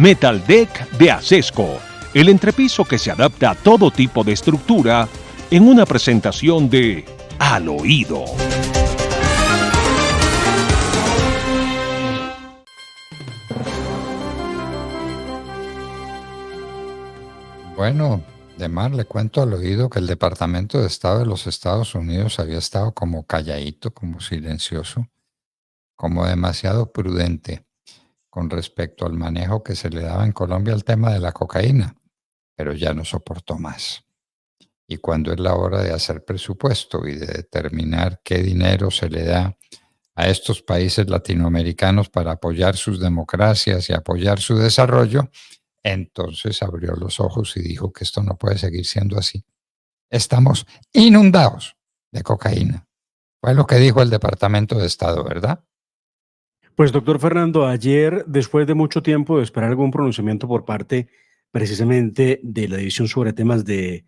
Metal Deck de Acesco, el entrepiso que se adapta a todo tipo de estructura en una presentación de Al Oído. Bueno, además le cuento al oído que el Departamento de Estado de los Estados Unidos había estado como calladito, como silencioso, como demasiado prudente con respecto al manejo que se le daba en Colombia al tema de la cocaína, pero ya no soportó más. Y cuando es la hora de hacer presupuesto y de determinar qué dinero se le da a estos países latinoamericanos para apoyar sus democracias y apoyar su desarrollo, entonces abrió los ojos y dijo que esto no puede seguir siendo así. Estamos inundados de cocaína. Fue lo que dijo el Departamento de Estado, ¿verdad? Pues doctor Fernando, ayer, después de mucho tiempo de esperar algún pronunciamiento por parte precisamente de la División sobre temas de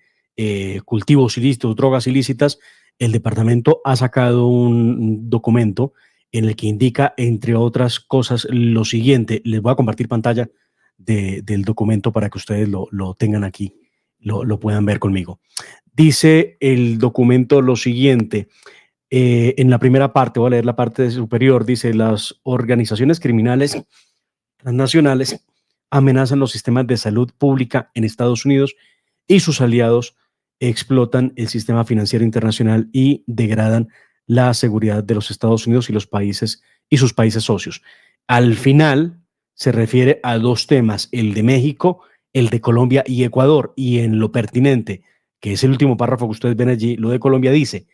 cultivos ilícitos, drogas ilícitas, el departamento ha sacado un documento en el que indica, entre otras cosas, lo siguiente. Les voy a compartir pantalla del documento para que ustedes lo tengan aquí, lo puedan ver conmigo. Dice el documento lo siguiente. En la primera parte, voy a leer la parte superior, dice: las organizaciones criminales transnacionales amenazan los sistemas de salud pública en Estados Unidos y sus aliados explotan el sistema financiero internacional y degradan la seguridad de los Estados Unidos y los países y sus países socios. Al final se refiere a dos temas: el de México, el de Colombia y Ecuador, y en lo pertinente, que es el último párrafo que ustedes ven allí, lo de Colombia dice: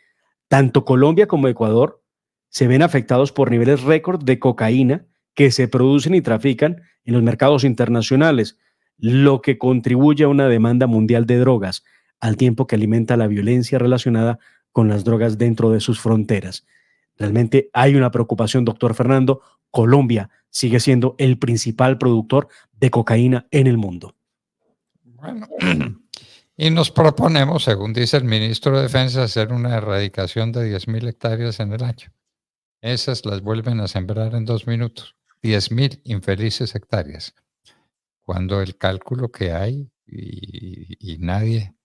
tanto Colombia como Ecuador se ven afectados por niveles récord de cocaína que se producen y trafican en los mercados internacionales, lo que contribuye a una demanda mundial de drogas, al tiempo que alimenta la violencia relacionada con las drogas dentro de sus fronteras. Realmente hay una preocupación, doctor Fernando. Colombia sigue siendo el principal productor de cocaína en el mundo. Bueno, y nos proponemos, según dice el ministro de Defensa, hacer una erradicación de 10.000 hectáreas en el año. Esas las vuelven a sembrar en 2 minutos. 10.000 infelices hectáreas. Cuando el cálculo que hay, y nadie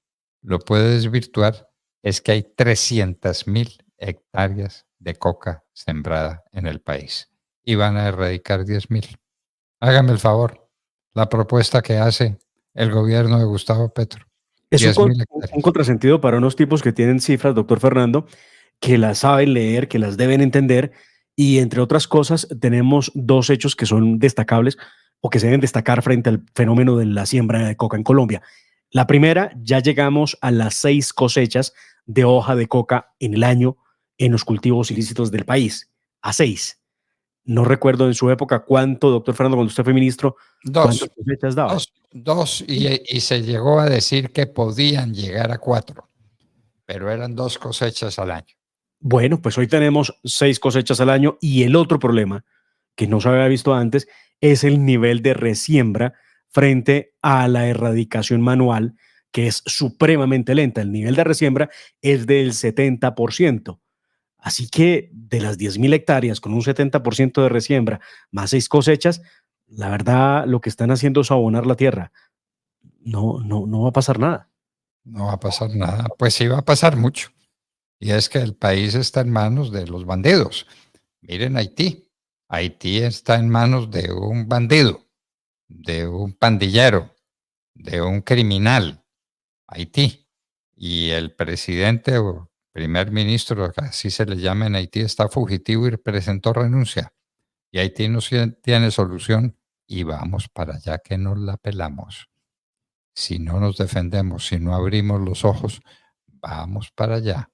lo puede desvirtuar, es que hay 300.000 hectáreas de coca sembrada en el país y van a erradicar 10.000. Hágame el favor, la propuesta que hace el gobierno de Gustavo Petro. Es 10.000 un hectáreas. contrasentido para unos tipos que tienen cifras, doctor Fernando, que las saben leer, que las deben entender, y entre otras cosas tenemos dos hechos que son destacables o que se deben destacar frente al fenómeno de la siembra de coca en Colombia. La primera: ya llegamos a las 6 cosechas de hoja de coca en el año en los cultivos ilícitos del país. A 6. No recuerdo en su época cuánto, doctor Fernando, cuando usted fue ministro, cuántas Dos, cosechas daba. dos, y se llegó a decir que podían llegar a 4, pero eran 2 cosechas al año. Bueno, pues hoy tenemos 6 cosechas al año, y el otro problema que no se había visto antes es el nivel de resiembra frente a la erradicación manual, que es supremamente lenta. El nivel de resiembra es del 70%. Así que de las 10.000 hectáreas con un 70% de resiembra más 6 cosechas, la verdad lo que están haciendo es abonar la tierra. No va a pasar nada. No va a pasar nada. Pues sí va a pasar mucho. Y es que el país está en manos de los bandidos. Miren Haití. Haití está en manos de un bandido, de un pandillero, de un criminal. Haití. Y el presidente o primer ministro, así se le llama en Haití, está fugitivo y presentó renuncia. Y Haití no tiene solución y vamos para allá que nos la pelamos. Si no nos defendemos, si no abrimos los ojos, vamos para allá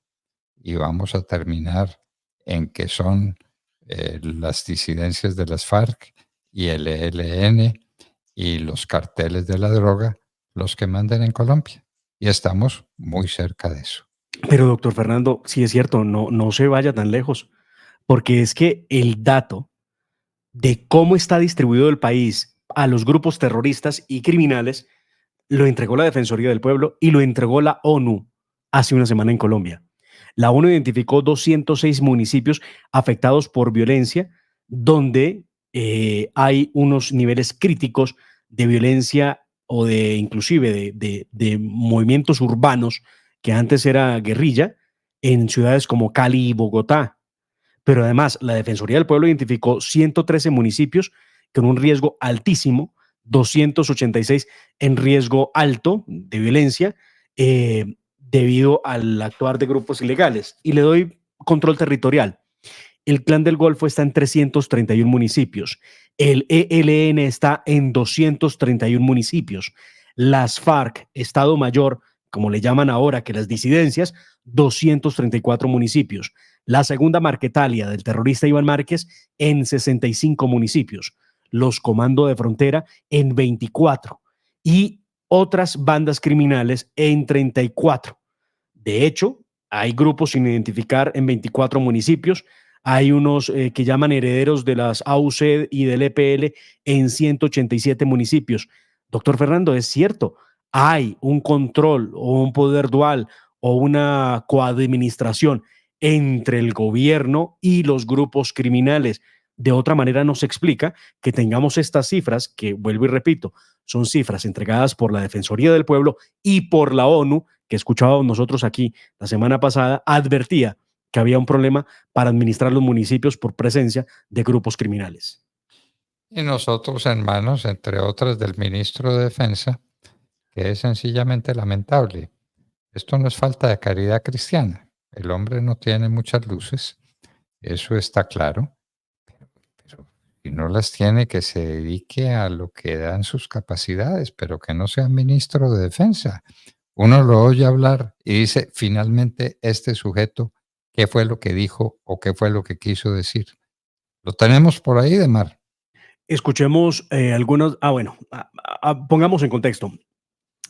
y vamos a terminar en que son las disidencias de las FARC y el ELN y los carteles de la droga los que mandan en Colombia. Y estamos muy cerca de eso. Pero doctor Fernando, sí es cierto, no se vaya tan lejos, porque es que el dato de cómo está distribuido el país a los grupos terroristas y criminales lo entregó la Defensoría del Pueblo y lo entregó la ONU hace una semana en Colombia. La ONU identificó 206 municipios afectados por violencia, donde hay unos niveles críticos de violencia o de inclusive de movimientos urbanos que antes era guerrilla en ciudades como Cali y Bogotá. Pero además, la Defensoría del Pueblo identificó 113 municipios con un riesgo altísimo, 286 en riesgo alto de violencia debido al actuar de grupos ilegales. Y le doy control territorial. El Clan del Golfo está en 331 municipios. El ELN está en 231 municipios. Las FARC, Estado Mayor, como le llaman ahora que las disidencias, 234 municipios. La segunda Marquetalia del terrorista Iván Márquez en 65 municipios. Los Comando de Frontera en 24 y otras bandas criminales en 34. De hecho, hay grupos sin identificar en 24 municipios. Hay unos que llaman herederos de las AUC y del EPL en 187 municipios. Doctor Fernando, es cierto, hay un control o un poder dual o una coadministración entre el gobierno y los grupos criminales. De otra manera, no se explica que tengamos estas cifras, que vuelvo y repito, son cifras entregadas por la Defensoría del Pueblo y por la ONU, que escuchábamos nosotros aquí la semana pasada, advertía que había un problema para administrar los municipios por presencia de grupos criminales. Y nosotros en manos, entre otras, del ministro de Defensa, que es sencillamente lamentable. Esto no es falta de caridad cristiana. El hombre no tiene muchas luces, eso está claro, pero si no las tiene, que se dedique a lo que dan sus capacidades, pero que no sea ministro de Defensa. Uno lo oye hablar y dice, finalmente, este sujeto, ¿qué fue lo que dijo o qué fue lo que quiso decir? Lo tenemos por ahí, Demar. Escuchemos algunos. Pongamos en contexto.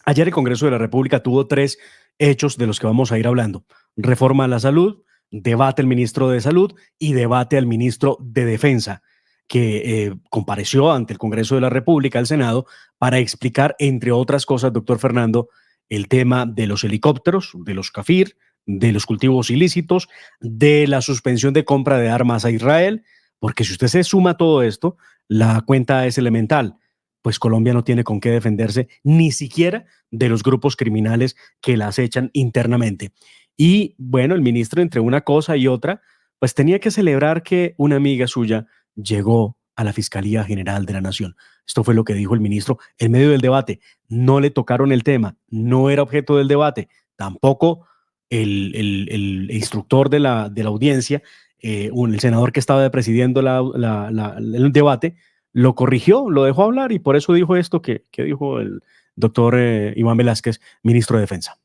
Ayer el Congreso de la República tuvo 3 hechos de los que vamos a ir hablando: reforma a la salud, debate al ministro de Salud y debate al ministro de Defensa, que compareció ante el Congreso de la República, el Senado, para explicar, entre otras cosas, doctor Fernando, el tema de los helicópteros, de los CAFIR, de los cultivos ilícitos, de la suspensión de compra de armas a Israel, porque si usted se suma todo esto, la cuenta es elemental. Pues Colombia no tiene con qué defenderse ni siquiera de los grupos criminales que la acechan internamente. Y bueno, el ministro, entre una cosa y otra, pues tenía que celebrar que una amiga suya llegó a la Fiscalía General de la Nación. Esto fue lo que dijo el ministro en medio del debate. No le tocaron el tema, no era objeto del debate, tampoco el instructor de la audiencia, el senador que estaba presidiendo el debate, lo corrigió, lo dejó hablar y por eso dijo esto que dijo el doctor Iván Velázquez, ministro de Defensa.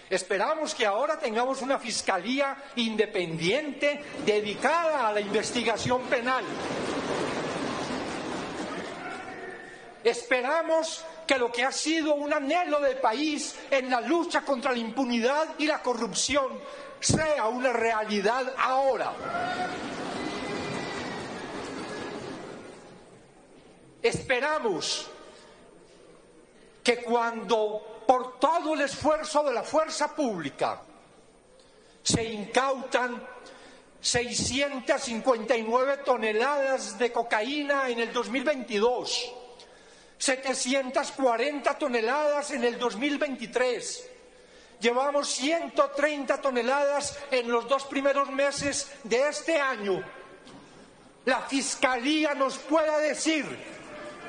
Esperamos que ahora tengamos una fiscalía independiente dedicada a la investigación penal. Esperamos que lo que ha sido un anhelo del país en la lucha contra la impunidad y la corrupción sea una realidad ahora. Esperamos que cuando por todo el esfuerzo de la fuerza pública se incautan 659 toneladas de cocaína en el 2022, 740 toneladas en el 2023, llevamos 130 toneladas en los 2 primeros meses de este año, la Fiscalía nos pueda decir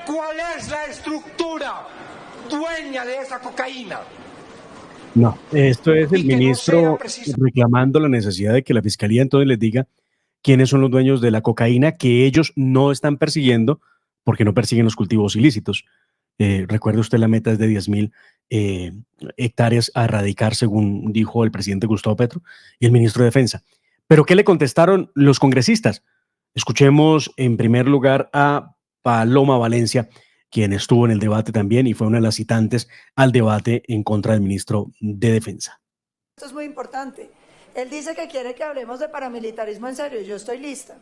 ¿cuál es la estructura dueña de esa cocaína? No, esto es el ministro reclamando la necesidad de que la Fiscalía entonces les diga quiénes son los dueños de la cocaína que ellos no están persiguiendo porque no persiguen los cultivos ilícitos. Recuerde usted, la meta es de 10.000 hectáreas a erradicar, según dijo el presidente Gustavo Petro y el ministro de Defensa. ¿Pero qué le contestaron los congresistas? Escuchemos en primer lugar a Paloma Valencia, quien estuvo en el debate también y fue una de las citantes al debate en contra del ministro de Defensa. Esto es muy importante. Él dice que quiere que hablemos de paramilitarismo en serio. Yo estoy lista.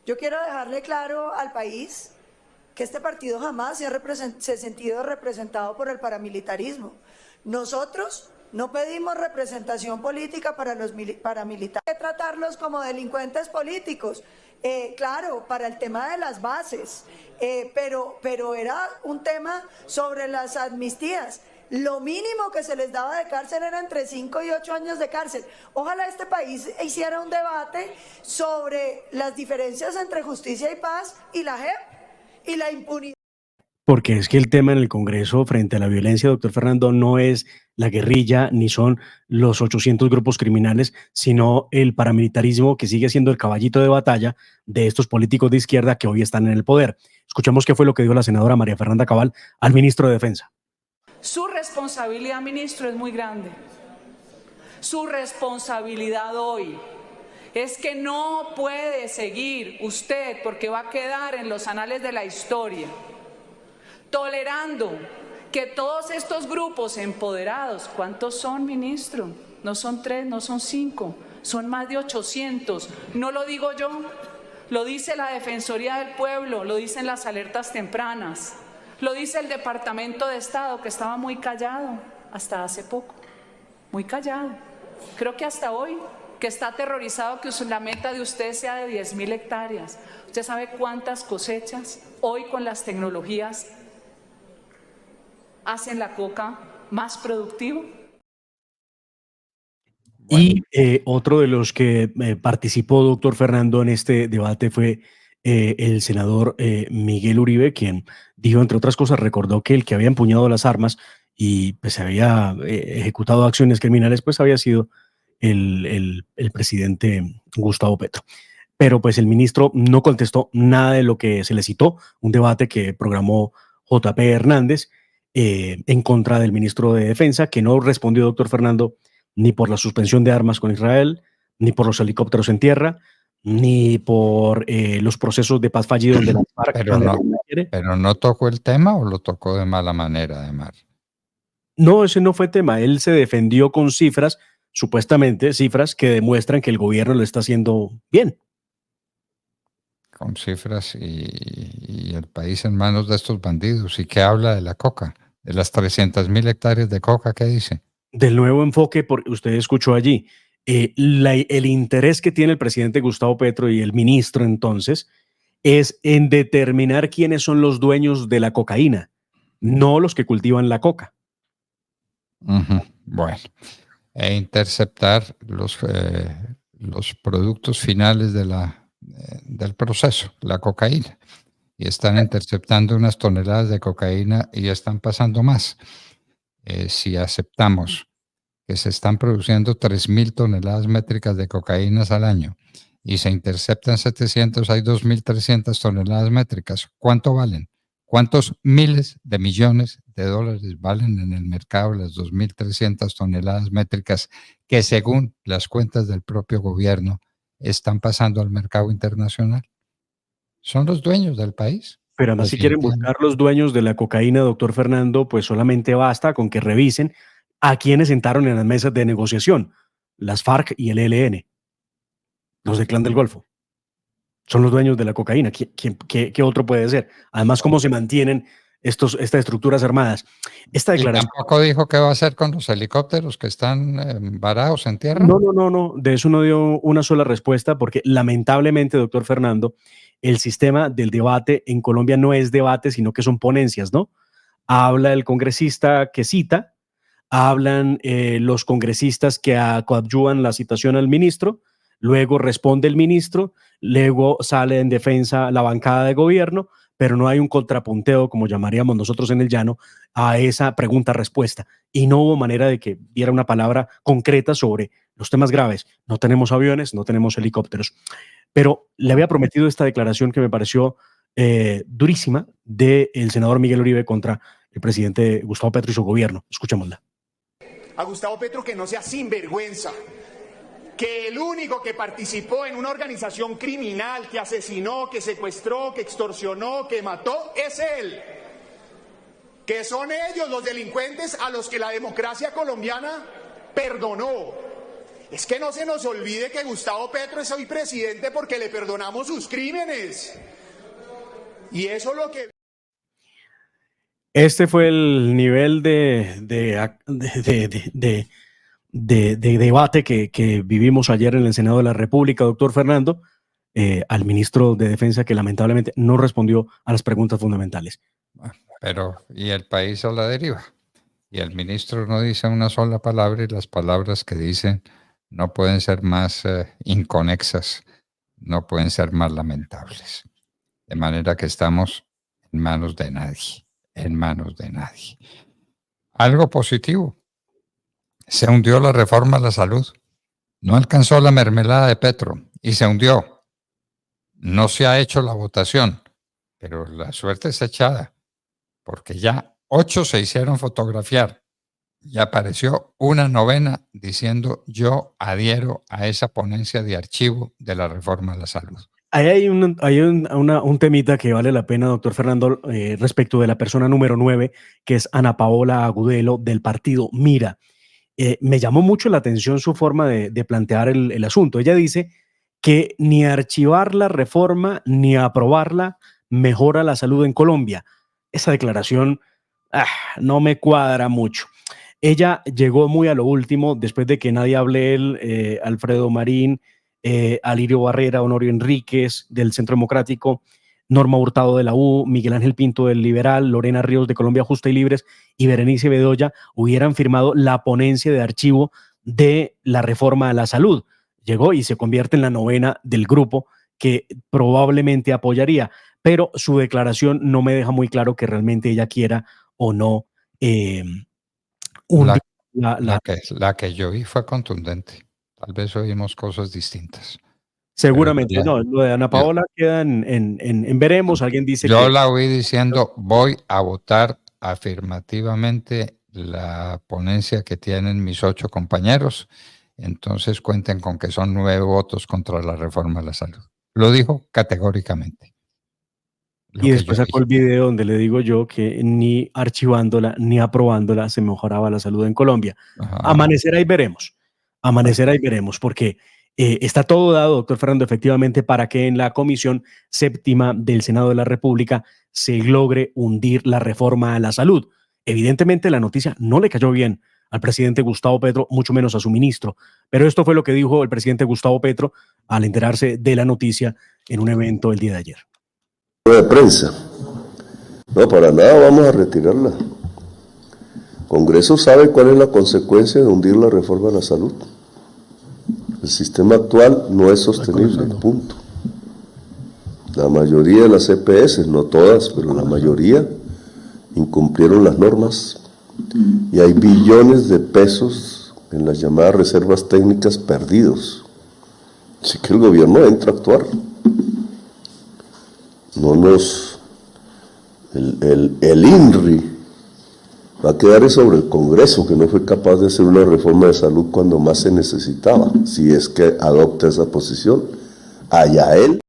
Yo quiero dejarle claro al país que este partido jamás se ha sentido representado por el paramilitarismo. Nosotros no pedimos representación política para los paramilitares. Hay que tratarlos como delincuentes políticos. claro, para el tema de las bases, pero era un tema sobre las amnistías. Lo mínimo que se les daba de cárcel era entre 5 y 8 años de cárcel. Ojalá este país hiciera un debate sobre las diferencias entre justicia y paz y la JEP y la impunidad. Porque es que el tema en el Congreso frente a la violencia, doctor Fernando, no es la guerrilla ni son los 800 grupos criminales, sino el paramilitarismo que sigue siendo el caballito de batalla de estos políticos de izquierda que hoy están en el poder. Escuchemos qué fue lo que dijo la senadora María Fernanda Cabal al ministro de Defensa. Su responsabilidad, ministro, es muy grande. Su responsabilidad hoy es que no puede seguir usted, porque va a quedar en los anales de la historia, tolerando que todos estos grupos empoderados, ¿cuántos son, ministro? No son 3, no son 5, son más de 800. No lo digo yo, lo dice la Defensoría del Pueblo, lo dicen las alertas tempranas, lo dice el Departamento de Estado, que estaba muy callado hasta hace poco, muy callado. Creo que hasta hoy, que está aterrorizado que la meta de usted sea de 10.000 hectáreas. ¿Usted sabe cuántas cosechas hoy con las tecnologías hacen la coca más productivo? Y otro de los que participó, doctor Fernando, en este debate fue el senador Miguel Uribe, quien dijo, entre otras cosas, recordó que el que había empuñado las armas y pues había ejecutado acciones criminales, pues había sido el presidente Gustavo Petro. Pero pues el ministro no contestó nada de lo que se le citó, un debate que programó J.P. Hernández en contra del ministro de Defensa, que no respondió, doctor Fernando, ni por la suspensión de armas con Israel, ni por los helicópteros en tierra, ni por los procesos de paz fallidos de la FARC. Pero no tocó el tema, o lo tocó de mala manera, además. No, ese no fue tema. Él se defendió con cifras, supuestamente cifras que demuestran que el gobierno lo está haciendo bien. Con cifras y el país en manos de estos bandidos. ¿Y qué habla de la coca? De las 300.000 hectáreas de coca, ¿qué dice? Del nuevo enfoque, porque usted escuchó allí, el interés que tiene el presidente Gustavo Petro y el ministro entonces es en determinar quiénes son los dueños de la cocaína, no los que cultivan la coca. Bueno, e interceptar los productos finales del proceso, la cocaína. Y están interceptando unas toneladas de cocaína y están pasando más. Si aceptamos que se están produciendo 3.000 toneladas métricas de cocaína al año y se interceptan 700, hay 2.300 toneladas métricas. ¿Cuánto valen? ¿Cuántos miles de millones de dólares valen en el mercado las 2.300 toneladas métricas que, según las cuentas del propio gobierno, están pasando al mercado internacional? Son los dueños del país. Pero además, si quieren buscar los dueños de la cocaína, doctor Fernando, pues solamente basta con que revisen a quienes sentaron en las mesas de negociación, las FARC y el ELN, los del Clan del Golfo. Son los dueños de la cocaína. ¿Qué otro puede ser? Además, ¿cómo se mantienen estas estructuras armadas? Esta declaración... ¿Y tampoco dijo qué va a hacer con los helicópteros que están varados en tierra? No. De eso no dio una sola respuesta, porque lamentablemente, doctor Fernando, el sistema del debate en Colombia no es debate, sino que son ponencias, ¿no? Habla el congresista que cita, hablan los congresistas que coadyuvan la citación al ministro, luego responde el ministro, luego sale en defensa la bancada de gobierno, pero no hay un contrapunteo, como llamaríamos nosotros en el llano, a esa pregunta-respuesta. Y no hubo manera de que diera una palabra concreta sobre los temas graves. No tenemos aviones, no tenemos helicópteros. Pero le había prometido esta declaración que me pareció durísima del senador Miguel Uribe contra el presidente Gustavo Petro y su gobierno. Escuchémosla. A Gustavo Petro que no sea sinvergüenza, que el único que participó en una organización criminal, que asesinó, que secuestró, que extorsionó, que mató, es él. Que son ellos los delincuentes a los que la democracia colombiana perdonó. Es que no se nos olvide que Gustavo Petro es hoy presidente porque le perdonamos sus crímenes. Y eso es lo que... Este fue el nivel de debate que vivimos ayer en el Senado de la República, doctor Fernando. al ministro de Defensa, que lamentablemente no respondió a las preguntas fundamentales. Pero, y el país a la deriva. Y el ministro no dice una sola palabra y las palabras que dicen no pueden ser más inconexas, no pueden ser más lamentables. De manera que estamos en manos de nadie, en manos de nadie. Algo positivo. Se hundió la reforma a la salud. No alcanzó la mermelada de Petro y se hundió. No se ha hecho la votación, pero la suerte está echada, porque ya 8 se hicieron fotografiar. Y apareció una novena diciendo: yo adhiero a esa ponencia de archivo de la reforma a la salud. Ahí hay un temita que vale la pena, doctor Fernando, respecto de la persona número 9, que es Ana Paola Agudelo, del partido Mira. Me llamó mucho la atención su forma de plantear el asunto. Ella dice que ni archivar la reforma ni aprobarla mejora la salud en Colombia. Esa declaración no me cuadra mucho. Ella llegó muy a lo último, después de que Nadia Ablel, Alfredo Marín, Alirio Barrera, Honorio Enríquez del Centro Democrático, Norma Hurtado de la U, Miguel Ángel Pinto del Liberal, Lorena Ríos de Colombia Justa y Libres y Berenice Bedoya hubieran firmado la ponencia de archivo de la reforma a la salud. Llegó y se convierte en la novena del grupo que probablemente apoyaría, pero su declaración no me deja muy claro que realmente ella quiera o no la que yo vi fue contundente. Tal vez oímos cosas distintas. Seguramente, no, lo de Ana Paola queda en veremos. Alguien dice yo la oí diciendo: voy a votar afirmativamente la ponencia que tienen mis 8 compañeros, entonces cuenten con que son 9 votos contra la reforma a la salud. Lo dijo categóricamente. Y después sacó el video donde le digo yo que ni archivándola ni aprobándola se mejoraba la salud en Colombia. Ajá. Amanecerá y veremos. Amanecerá y veremos, porque está todo dado, doctor Fernando, efectivamente, para que en la Comisión Séptima del Senado de la República se logre hundir la reforma a la salud. Evidentemente la noticia no le cayó bien al presidente Gustavo Petro, mucho menos a su ministro, pero esto fue lo que dijo el presidente Gustavo Petro al enterarse de la noticia en un evento el día de ayer. De prensa. No, para nada vamos a retirarla. Congreso sabe cuál es la consecuencia de hundir la reforma a la salud. El sistema actual no es sostenible, punto. La mayoría de las EPS, no todas, pero la mayoría, incumplieron las normas y hay billones de pesos en las llamadas reservas técnicas perdidos. Así que el gobierno entra a actuar. No nos... El INRI va a quedar sobre el Congreso, que no fue capaz de hacer una reforma de salud cuando más se necesitaba. Si es que adopta esa posición, allá él.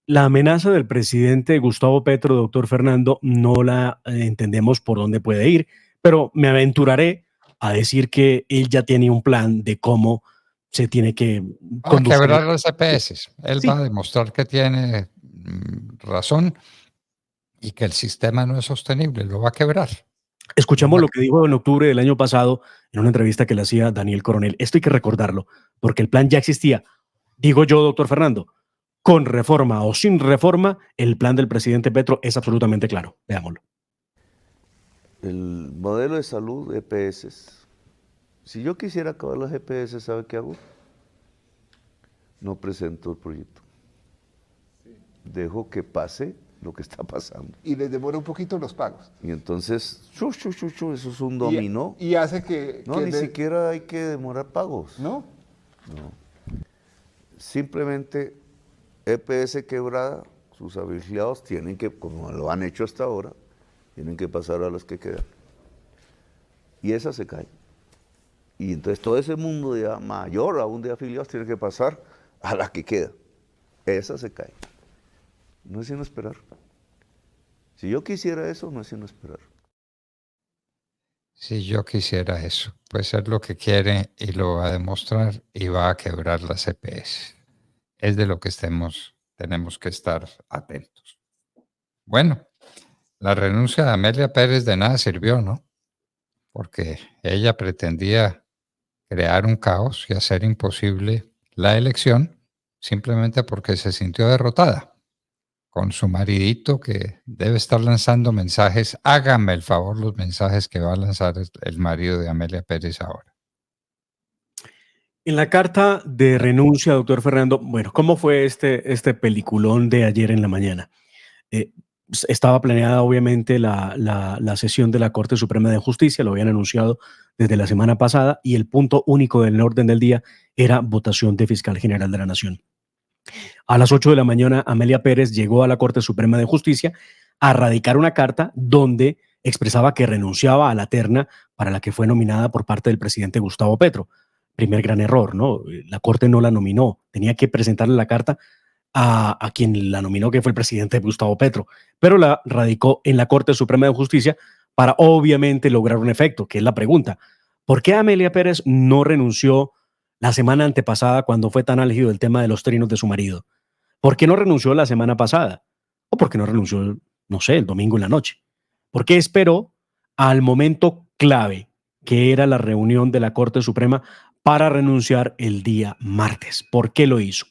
La amenaza del presidente Gustavo Petro, doctor Fernando, no la entendemos por dónde puede ir, pero me aventuraré a decir que él ya tiene un plan de cómo se tiene que conducir. Quebrar las EPS. Él va a demostrar que tiene razón y que el sistema no es sostenible, lo va a quebrar. Escuchamos lo que dijo en octubre del año pasado en una entrevista que le hacía Daniel Coronel. Esto hay que recordarlo, porque el plan ya existía. Digo yo, doctor Fernando, con reforma o sin reforma, el plan del presidente Petro es absolutamente claro. Veámoslo. El modelo de salud, EPS. Si yo quisiera acabar las EPS, ¿sabe qué hago? No presento el proyecto. Dejo que pase lo que está pasando. Y les demora un poquito los pagos. Y entonces, eso es un dominó. Y hace que... No, ni siquiera hay que demorar pagos. ¿No? No. Simplemente, EPS quebrada, sus afiliados tienen que, como lo han hecho hasta ahora, tienen que pasar a las que quedan. Y esa se cae. Y entonces todo ese mundo ya mayor aún de afiliados tiene que pasar a la que queda. Esa se cae. No es sino esperar. Si yo quisiera eso, no es sino esperar. Si yo quisiera eso, pues es lo que quiere y lo va a demostrar y va a quebrar las EPS. Es de lo que tenemos que estar atentos. Bueno, la renuncia de Amelia Pérez de nada sirvió, ¿no? Porque ella pretendía crear un caos y hacer imposible la elección simplemente porque se sintió derrotada con su maridito que debe estar lanzando mensajes. Hágame el favor los mensajes que va a lanzar el marido de Amelia Pérez ahora. En la carta de renuncia, doctor Fernando, bueno, ¿cómo fue este peliculón de ayer en la mañana? Estaba planeada obviamente la sesión de la Corte Suprema de Justicia, lo habían anunciado desde la semana pasada, y el punto único del orden del día era votación de fiscal general de la Nación. A las 8 de la mañana, Amelia Pérez llegó a la Corte Suprema de Justicia a radicar una carta donde expresaba que renunciaba a la terna para la que fue nominada por parte del presidente Gustavo Petro. Primer gran error, ¿no? La Corte no la nominó, tenía que presentarle la carta a quien la nominó, que fue el presidente Gustavo Petro, pero la radicó en la Corte Suprema de Justicia para obviamente lograr un efecto, que es la pregunta. ¿Por qué Amelia Pérez no renunció la semana antepasada cuando fue tan álgido el tema de los trinos de su marido? ¿Por qué no renunció la semana pasada? ¿O por qué no renunció, no sé, el domingo en la noche? ¿Por qué esperó al momento clave, que era la reunión de la Corte Suprema, para renunciar el día martes? ¿Por qué lo hizo?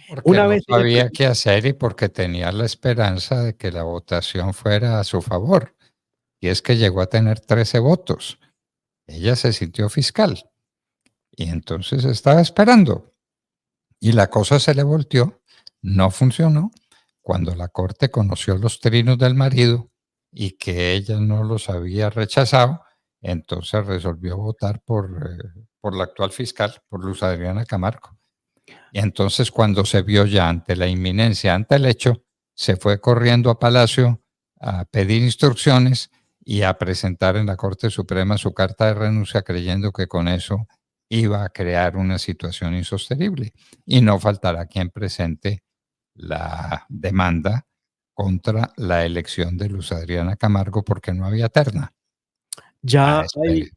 Porque Una no vez sabía qué hacer y porque tenía la esperanza de que la votación fuera a su favor. Y es que llegó a tener 13 votos. Ella se sintió fiscal y entonces estaba esperando. Y la cosa se le volteó, no funcionó. Cuando la Corte conoció los trinos del marido y que ella no los había rechazado, entonces resolvió votar por la actual fiscal, por Luz Adriana Camargo. Y entonces cuando se vio ya ante la inminencia, ante el hecho, se fue corriendo a Palacio a pedir instrucciones y a presentar en la Corte Suprema su carta de renuncia, creyendo que con eso iba a crear una situación insostenible. Y no faltará quien presente la demanda contra la elección de Luz Adriana Camargo porque no había terna. ya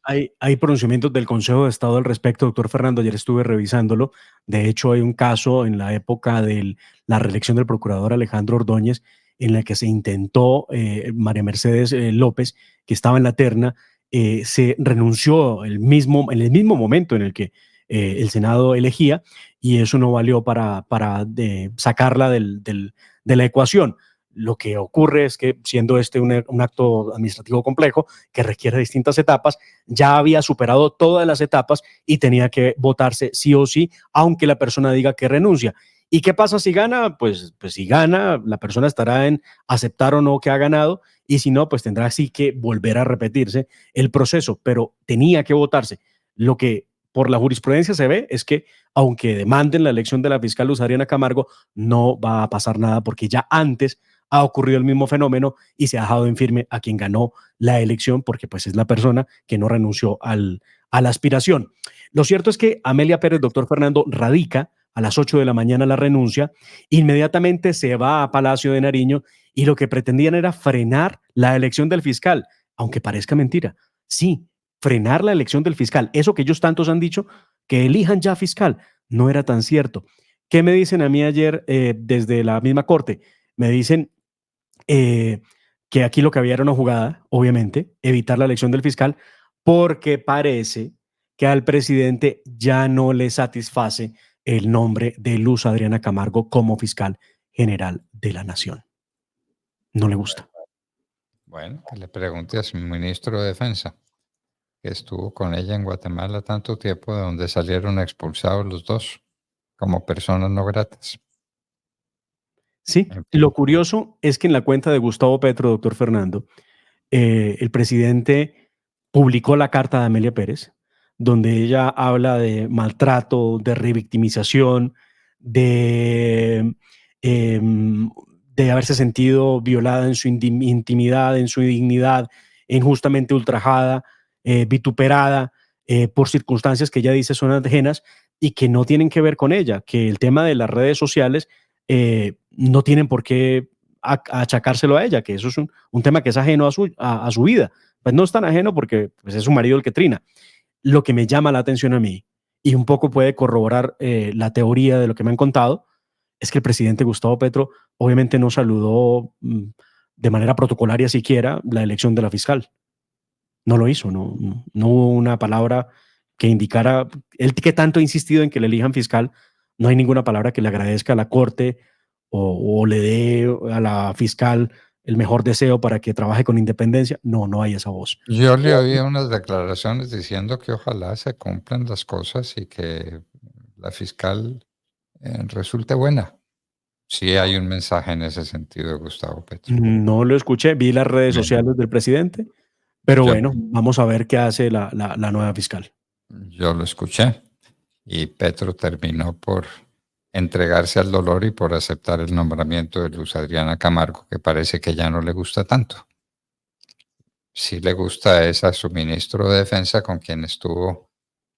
hay pronunciamientos del Consejo de Estado al respecto, doctor Fernando. Ayer estuve revisándolo. De hecho, hay un caso en la época de la reelección del procurador Alejandro Ordóñez en la que se intentó, María Mercedes López, que estaba en la terna, se renunció en el mismo momento en el que el Senado elegía, y eso no valió para sacarla de la ecuación. Lo que ocurre es que, siendo este un acto administrativo complejo que requiere distintas etapas, ya había superado todas las etapas y tenía que votarse sí o sí, aunque la persona diga que renuncia. ¿Y qué pasa si gana? Pues si gana, la persona estará en aceptar o no que ha ganado, y si no, pues tendrá así que volver a repetirse el proceso, pero tenía que votarse. Lo que por la jurisprudencia se ve es que, aunque demanden la elección de la fiscal Luz Adriana Camargo, no va a pasar nada porque ya antes ha ocurrido el mismo fenómeno y se ha dejado en firme a quien ganó la elección, porque pues es la persona que no renunció a la aspiración. Lo cierto es que Amelia Pérez, doctor Fernando, radica a las 8 de la mañana la renuncia, inmediatamente se va a Palacio de Nariño y lo que pretendían era frenar la elección del fiscal, aunque parezca mentira. Sí, frenar la elección del fiscal. Eso que ellos tantos han dicho, que elijan ya fiscal, no era tan cierto. ¿Qué me dicen a mí ayer desde la misma corte? Me dicen que aquí lo que había era una jugada, obviamente, evitar la elección del fiscal, porque parece que al presidente ya no le satisface el nombre de Luz Adriana Camargo como fiscal general de la Nación. No le gusta. Bueno, que le pregunte a su ministro de Defensa, que estuvo con ella en Guatemala tanto tiempo, de donde salieron expulsados los dos como personas no gratas. Sí, lo curioso es que en la cuenta de Gustavo Petro, doctor Fernando, el presidente publicó la carta de Amelia Pérez, donde ella habla de maltrato, de revictimización, de haberse sentido violada en su intimidad, en su dignidad, injustamente ultrajada, vituperada por circunstancias que ella dice son ajenas y que no tienen que ver con ella, que el tema de las redes sociales no tienen por qué achacárselo a ella, que eso es un tema que es ajeno a su vida. Pues no es tan ajeno porque pues, es su marido el que trina. Lo que me llama la atención a mí, y un poco puede corroborar la teoría de lo que me han contado, es que el presidente Gustavo Petro obviamente no saludó de manera protocolaria siquiera la elección de la fiscal. No lo hizo, no hubo una palabra que indicara, él que tanto ha insistido en que le elijan fiscal, No hay ninguna palabra que le agradezca a la Corte o le dé a la fiscal el mejor deseo para que trabaje con independencia. No, no hay esa voz. Yo le oí unas declaraciones diciendo que ojalá se cumplan las cosas y que la fiscal resulte buena. Sí hay un mensaje en ese sentido, Gustavo Petro. No lo escuché, vi las redes Bien. sociales del presidente, pero Yo- bueno, vamos a ver qué hace la nueva fiscal. Yo lo escuché y Petro terminó por entregarse al dolor y por aceptar el nombramiento de Luz Adriana Camargo, que parece que ya no le gusta tanto. Sí le gusta es a su ministro de Defensa, con quien estuvo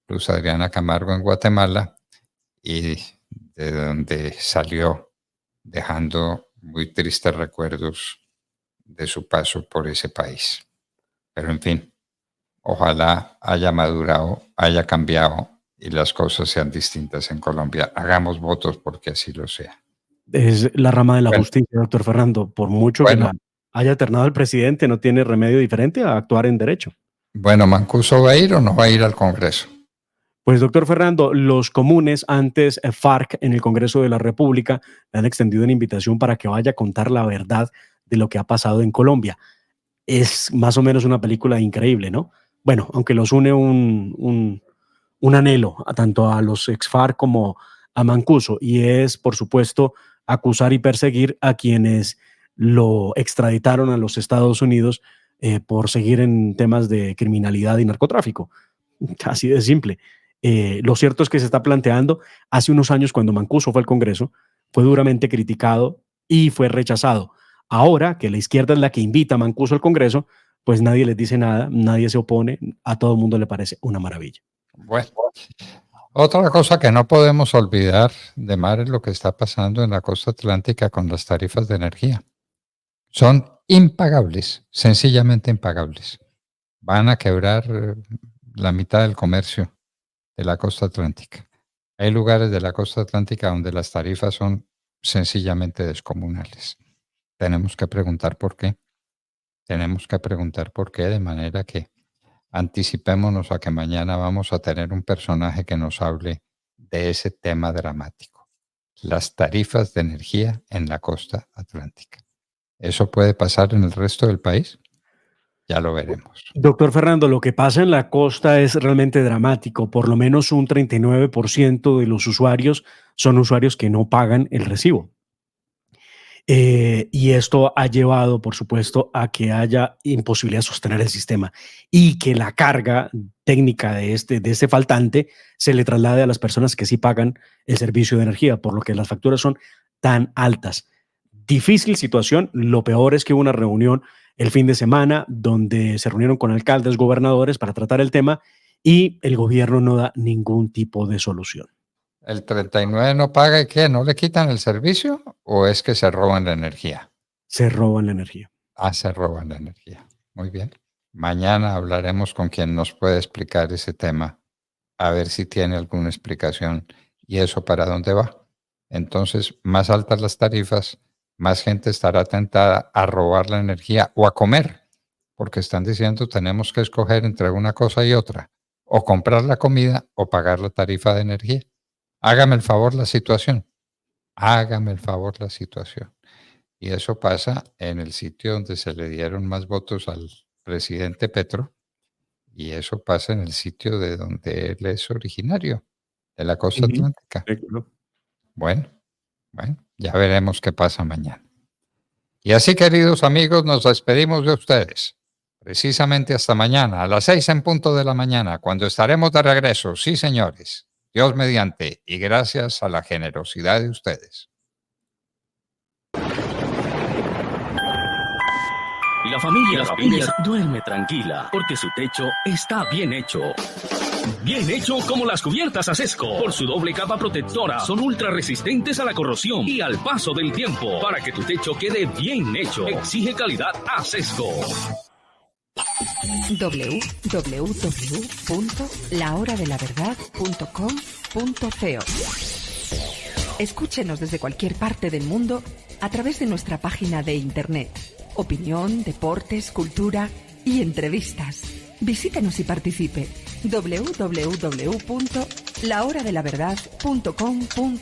Luz Adriana Camargo en Guatemala y de donde salió dejando muy tristes recuerdos de su paso por ese país. Pero en fin, ojalá haya madurado, haya cambiado y las cosas sean distintas en Colombia. Hagamos votos porque así lo sea. Es la rama de la Bueno. justicia, doctor Fernando. Por mucho Bueno. que la haya alternado el presidente, no tiene remedio diferente a actuar en derecho. Bueno, ¿Mancuso va a ir o no va a ir al Congreso? Pues, doctor Fernando, los comunes, antes FARC, en el Congreso de la República, le han extendido una invitación para que vaya a contar la verdad de lo que ha pasado en Colombia. Es más o menos una película increíble, ¿no? Bueno, aunque los une un anhelo tanto a los ex-FARC como a Mancuso, y es, por supuesto, acusar y perseguir a quienes lo extraditaron a los Estados Unidos por seguir en temas de criminalidad y narcotráfico. Así de simple. Lo cierto es que se está planteando, hace unos años cuando Mancuso fue al Congreso, fue duramente criticado y fue rechazado. Ahora que la izquierda es la que invita a Mancuso al Congreso, pues nadie les dice nada, nadie se opone, a todo el mundo le parece una maravilla. Bueno, otra cosa que no podemos olvidar, Demar, es lo que está pasando en la costa atlántica con las tarifas de energía. Son impagables, sencillamente impagables. Van a quebrar la mitad del comercio de la costa atlántica. Hay lugares de la costa atlántica donde las tarifas son sencillamente descomunales. Tenemos que preguntar por qué. Tenemos que preguntar por qué, de manera que anticipémonos a que mañana vamos a tener un personaje que nos hable de ese tema dramático. Las tarifas de energía en la costa atlántica. ¿Eso puede pasar en el resto del país? Ya lo veremos. Doctor Fernando, lo que pasa en la costa es realmente dramático. Por lo menos un 39% de los usuarios son usuarios que no pagan el recibo. Y esto ha llevado, por supuesto, a que haya imposibilidad de sostener el sistema y que la carga técnica de este faltante se le traslade a las personas que sí pagan el servicio de energía, por lo que las facturas son tan altas. Difícil situación. Lo peor es que hubo una reunión el fin de semana donde se reunieron con alcaldes, gobernadores para tratar el tema y el gobierno no da ningún tipo de solución. ¿El 39 no paga y qué? ¿No le quitan el servicio o es que se roban la energía? Se roban la energía. Ah, se roban la energía. Muy bien. Mañana hablaremos con quien nos puede explicar ese tema, a ver si tiene alguna explicación y eso para dónde va. Entonces, más altas las tarifas, más gente estará tentada a robar la energía o a comer, porque están diciendo tenemos que escoger entre una cosa y otra, o comprar la comida o pagar la tarifa de energía. Hágame el favor la situación. Hágame el favor la situación. Y eso pasa en el sitio donde se le dieron más votos al presidente Petro, y eso pasa en el sitio de donde él es originario, de la costa atlántica. Bueno, ya veremos qué pasa mañana. Y así, queridos amigos, nos despedimos de ustedes. Precisamente hasta mañana, a las 6 en punto de la mañana, cuando estaremos de regreso. Sí, señores. Dios mediante, y gracias a la generosidad de ustedes. La familia duerme tranquila porque su techo está bien hecho. Bien hecho como las cubiertas Acesco. Por su doble capa protectora, son ultra resistentes a la corrosión y al paso del tiempo. Para que tu techo quede bien hecho, exige calidad Acesco. www.lahoradelaverdad.com.co. Escúchenos desde cualquier parte del mundo a través de nuestra página de internet. Opinión, deportes, cultura y entrevistas. Visítenos y participe. www.lahoradelaverdad.com.co